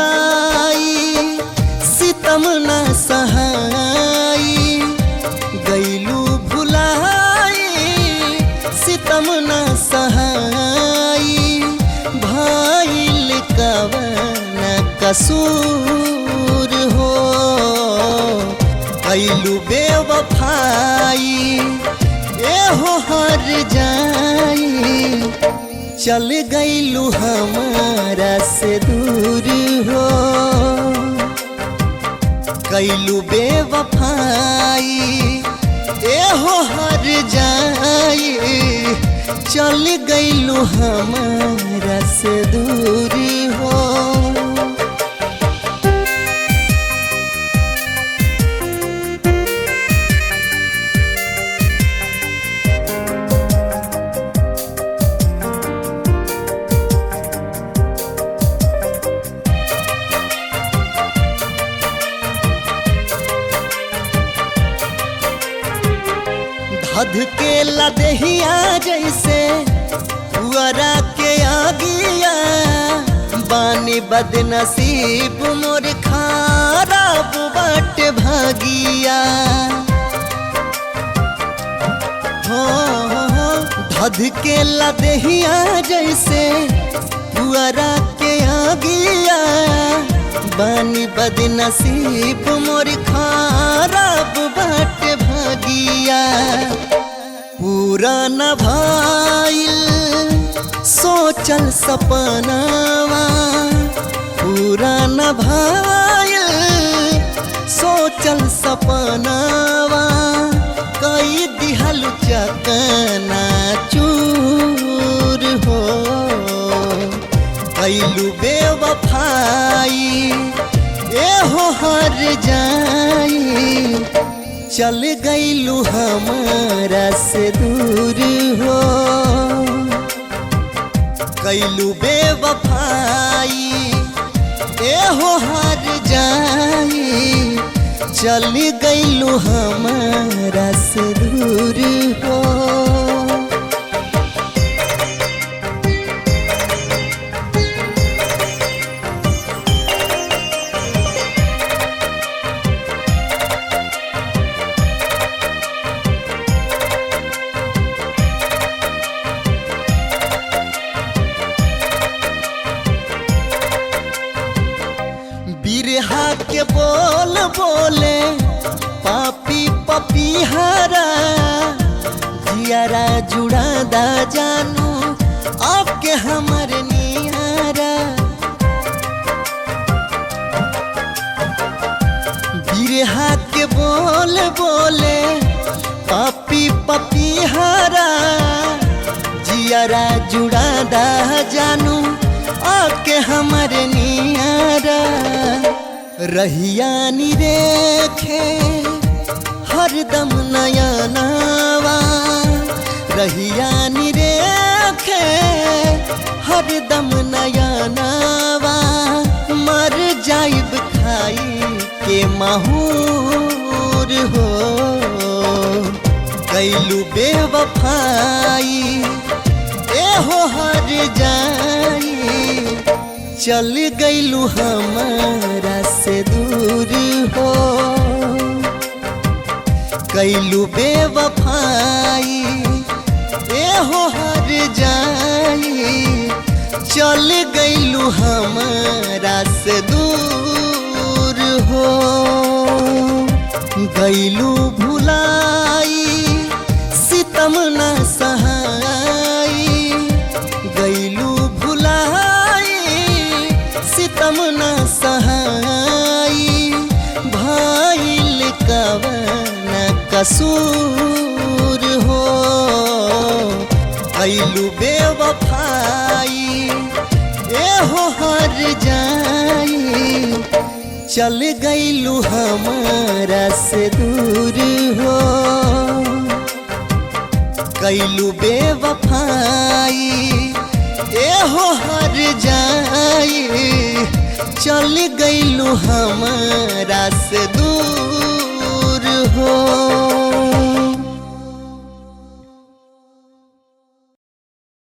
भुलाई सितम न सहाई, गईलू भुलाई सितम न सहाई, भाईल कवन कसूर हो, गईलू बेवफाई ए हो हर जाई, चल गईलू हमारा से दूर हो, गईलू बेवफाई ए हो हर जाई, चल गईलू हमारा से दूर हो। धध के लदहिया जैसे पुअरा के आगिया, बानी बदनसीब मोर खराब बाट भागिया, हो धध के लदहिया जैसे पुअरा के आगिया, बानी बदनसीब मोर खराब बाट भागिया, पूरा न भइल सोचल सपनावा, पूरा न भइल सोचल सपनावा, कई दिहल चकना चूर हो, कैलू बेवफाई ए हो हर जाई, चल गईलू हमारा से दूर हो, कैलू बेवफाई ए हो हर जाई, चल गईलू हमारा से दूर हो। बिरहा के बोल बोले पापी पपीहरा, जियारा जुड़ा दा जानू आपके हमर नियारा, बिरहा के बोल बोले पापी पपीहरा, जियारा जुड़ा दा जानू आके हमर नियारा, रहिया नी रेखे हरदम नया नवा, रहिया नी रेखे हरदम नया नवा, मर जाइब खाई के माहूर हो, कैलू बेवफाई ए हो हर जाई, चल गईलू हमारा से दूर हो, कैलू बेवफाई ए हो हर जाई, चल गईलू हमारा से दूर हो, गईलू भुलाई सितम न सहाई, गईलू भुलाई सितम न सहाई, भाईल कवन कसूर हो, कैलू बेवफाई ए हो हर जाई, चल गईलू हमारा से दूर हो, कैलू बेवफाई ए हो हर जाई, चल गईलू हमारा से दूर।